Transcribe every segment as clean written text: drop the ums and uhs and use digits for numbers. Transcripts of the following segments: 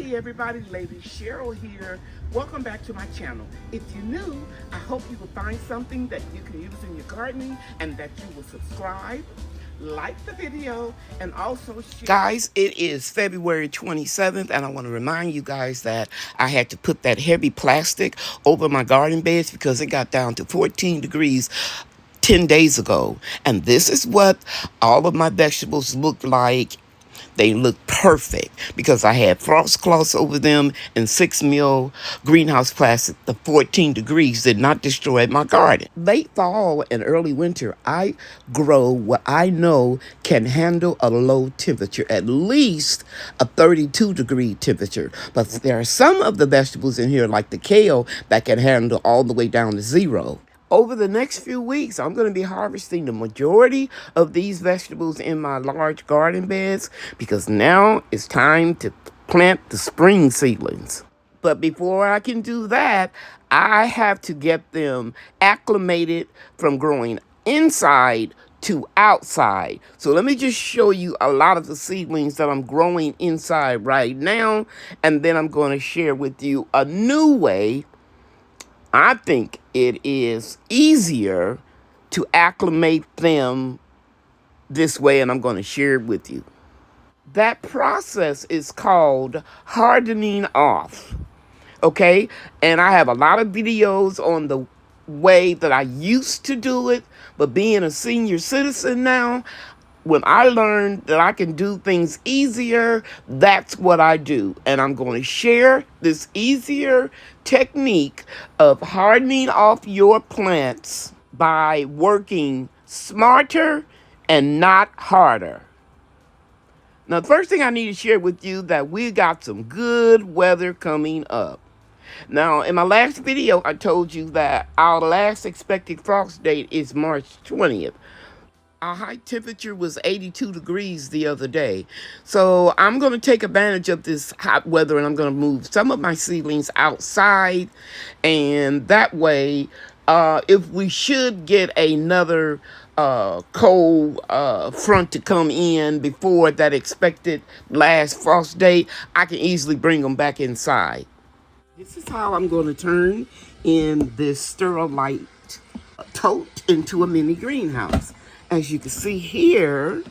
Hey everybody, Lady Cheryl here. Welcome back to my channel. If you're new, I hope you will find something that you can use in your gardening and that you will subscribe, like the video, and also share. Guys, it is February 27th, and I want to remind you guys that I had to put that heavy plastic over my garden beds because it got down to 14 degrees 10 days ago. And this is what all of my vegetables look like. They look perfect because I had frost cloths over them and 6 mil greenhouse plastic. The 14 degrees did not destroy my garden. Late fall and early winter, I grow what I know can handle a low temperature, at least a 32 degree temperature. But there are some of the vegetables in here, like the kale, that can handle all the way down to 0. Over the next few weeks, I'm going to be harvesting the majority of these vegetables in my large garden beds because now it's time to plant the spring seedlings. But before I can do that, I have to get them acclimated from growing inside to outside. So let me just show you a lot of the seedlings that I'm growing inside right now, and then I'm going to share with you a new way. I think it is easier to acclimate them this way, and I'm going to share it with you. That process is called hardening off, okay? And I have a lot of videos on the way that I used to do it, but being a senior citizen now, when I learned that I can do things easier, that's what I do. And I'm going to share this easier technique of hardening off your plants by working smarter and not harder. Now, the first thing I need to share with you that we got some good weather coming up. Now, in my last video, I told you that our last expected frost date is March 20th. Our high temperature was 82 degrees the other day. So I'm going to take advantage of this hot weather and I'm going to move some of my seedlings outside. And that way, if we should get another cold front to come in before that expected last frost date, I can easily bring them back inside. This is how I'm going to turn in this Sterilite tote into a mini greenhouse. As you can see here,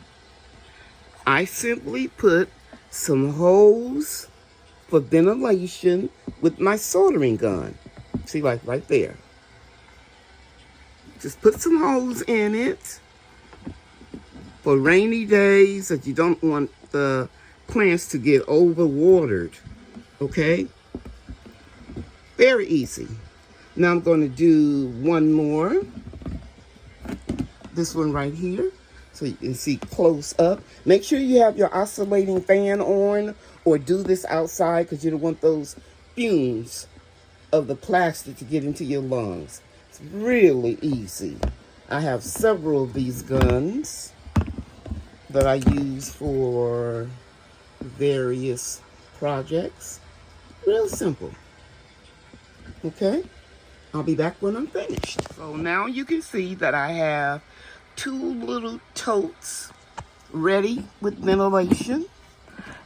I simply put some holes for ventilation with my soldering gun. See, like right there. Just put some holes in it for rainy days that you don't want the plants to get overwatered. Okay? Very easy. Now I'm going to do one more. This one right here, so you can see close up. Make sure you have your oscillating fan on or do this outside because you don't want those fumes of the plastic to get into your lungs. It's really easy. I have several of these guns that I use for various projects. Real simple. Okay? I'll be back when I'm finished. So now you can see that I have 2 little totes ready with ventilation.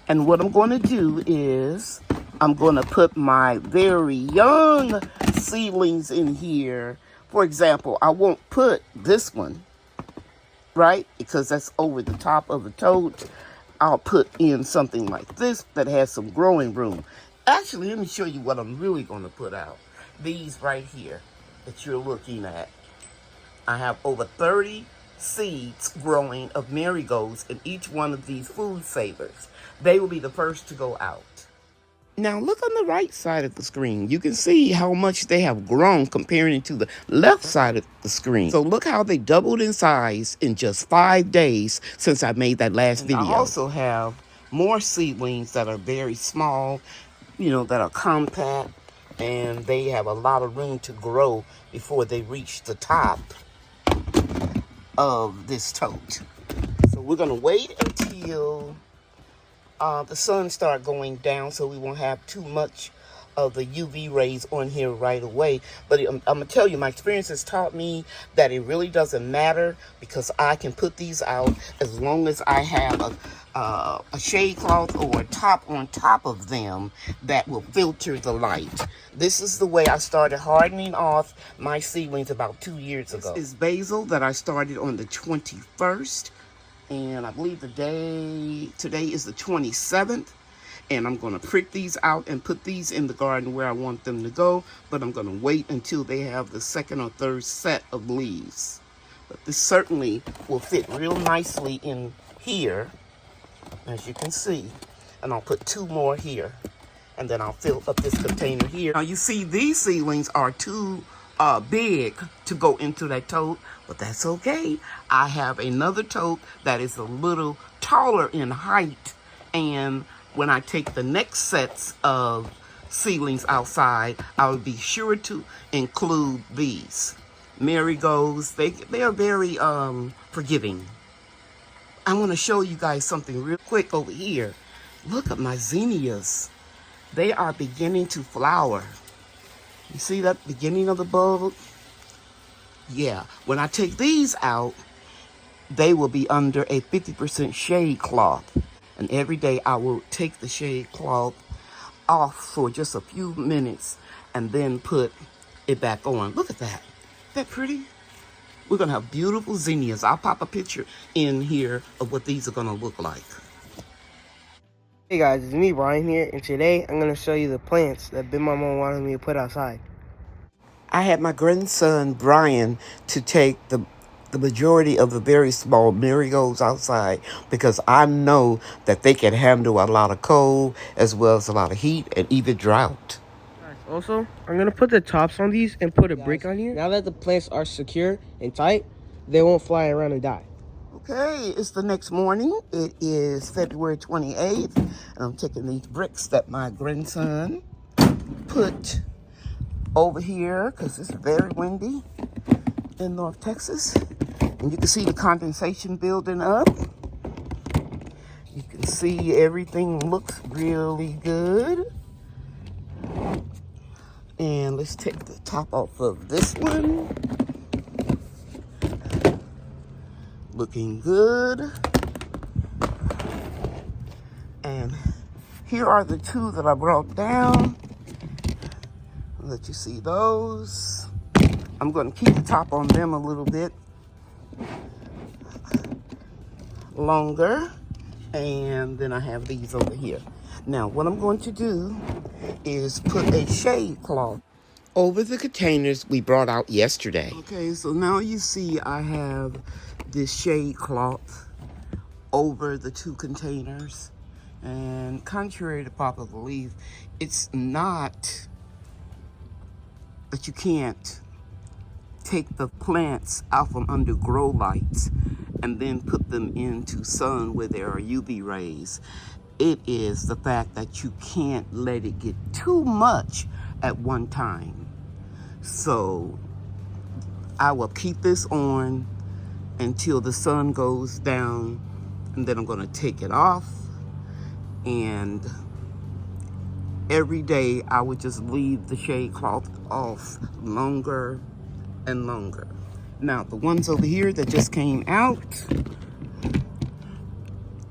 And what I'm going to do is I'm going to put my very young seedlings in here. For example, I won't put this one, right? Because that's over the top of the tote. I'll put in something like this that has some growing room. Actually, let me show you what I'm really going to put out. These right here that you're looking at. I have over 30 seeds growing of marigolds in each one of these food savers. They will be the first to go out. Now look on the right side of the screen. You can see how much they have grown comparing to the left side of the screen. So look how they doubled in size in just 5 days since I made that last video. I also have more seedlings that are very small, you know, that are compact, and they have a lot of room to grow before they reach the top of this tote. So we're going to wait until the sun starts going down so we won't have too much of the UV rays on here right away. But I'm gonna tell you, my experience has taught me that it really doesn't matter, because I can put these out as long as I have a shade cloth or a top on top of them that will filter the light. This is the way I started hardening off my seedlings about 2 years ago. This is basil that I started on the 21st, and I believe today is the 27th. And I'm going to prick these out and put these in the garden where I want them to go. But I'm going to wait until they have the second or third set of leaves. But this certainly will fit real nicely in here, as you can see. And I'll put 2 more here. And then I'll fill up this container here. Now you see, these seedlings are too big to go into that tote. But that's okay. I have another tote that is a little taller in height. And when I take the next sets of seedlings outside, I will be sure to include these. Marigolds, they are very forgiving. I want to show you guys something real quick over here. Look at my zinnias. They are beginning to flower. You see that beginning of the bulb? Yeah, when I take these out, they will be under a 50% shade cloth. And every day I will take the shade cloth off for just a few minutes and then put it back on. Look at that. Isn't that pretty? We're going to have beautiful zinnias. I'll pop a picture in here of what these are going to look like. Hey guys, it's me, Brian here, and today I'm going to show you the plants that Big Mama wanted me to put outside. I had my grandson, Brian, to take the majority of the very small marigolds outside, because I know that they can handle a lot of cold as well as a lot of heat and even drought. Also, I'm going to put the tops on these and put a brick on here. Now that the plants are secure and tight, they won't fly around and die. Okay, it's the next morning. It is February 28th, and I'm taking these bricks that my grandson put over here because it's very windy in North Texas. And you can see the condensation building up. You can see everything looks really good. And let's take the top off of this one. Looking good. And here are the 2 that I brought down. I'll let you see those. I'm going to keep the top on them a little bit longer. And then I have these over here. Now, what I'm going to do is put a shade cloth over the containers we brought out yesterday. Okay, so now you see I have this shade cloth over the 2 containers. And contrary to popular belief, it's not that you can't take the plants out from under grow lights and then put them into sun where there are UV rays. It is the fact that you can't let it get too much at one time. So I will keep this on until the sun goes down, and then I'm going to take it off. And every day I would just leave the shade cloth off longer and longer. Now, the ones over here that just came out,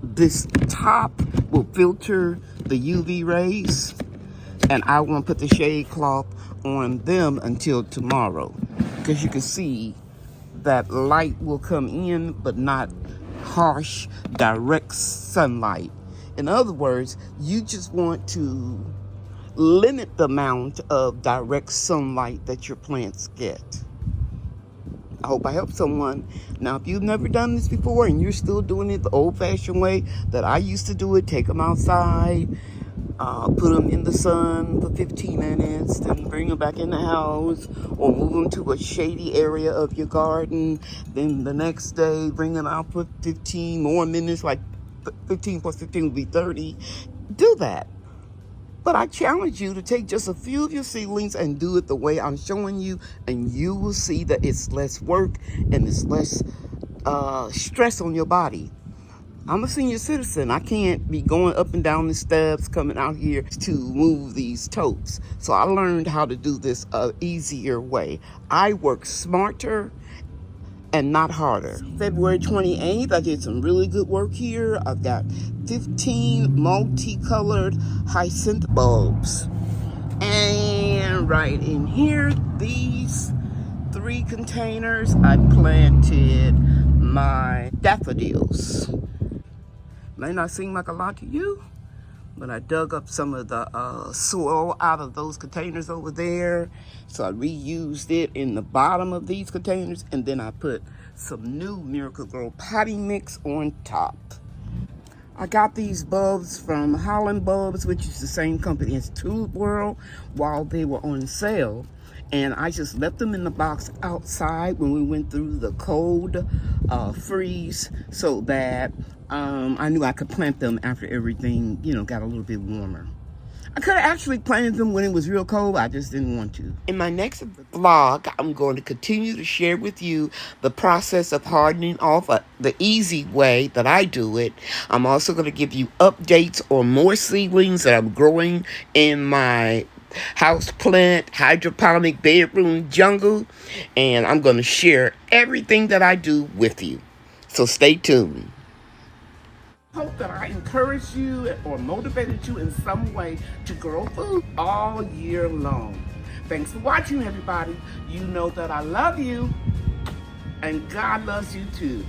this top will filter the UV rays, and I won't put the shade cloth on them until tomorrow, because you can see that light will come in, but not harsh, direct sunlight. In other words, you just want to limit the amount of direct sunlight that your plants get. I hope I helped someone. Now, if you've never done this before and you're still doing it the old-fashioned way that I used to do it, take them outside, put them in the sun for 15 minutes, then bring them back in the house, or move them to a shady area of your garden. Then the next day, bring them out for 15 more minutes, like 15 plus 15 would be 30. Do that. But I challenge you to take just a few of your seedlings and do it the way I'm showing you, and you will see that it's less work and it's less stress on your body. I'm a senior citizen. I can't be going up and down the steps, coming out here to move these totes. So I learned how to do this easier way. I work smarter and not harder. February 28th, I did some really good work here. I've got 15 multicolored hyacinth bulbs. And right in here, these 3 containers, I planted my daffodils. May not seem like a lot to you, but I dug up some of the soil out of those containers over there. So I reused it in the bottom of these containers, and then I put some new Miracle-Gro potting mix on top. I got these bulbs from Holland Bulbs, which is the same company as Tulip World, while they were on sale. And I just left them in the box outside when we went through the cold freeze so that I knew I could plant them after everything, you know, got a little bit warmer. I could have actually planted them when it was real cold. I just didn't want to. In my next vlog, I'm going to continue to share with you the process of hardening off the easy way that I do it. I'm also going to give you updates on more seedlings that I'm growing in my houseplant hydroponic bedroom jungle. And I'm going to share everything that I do with you. So stay tuned. Hope that I encouraged you or motivated you in some way to grow food all year long. Thanks for watching, everybody. You know that I love you, and God loves you too.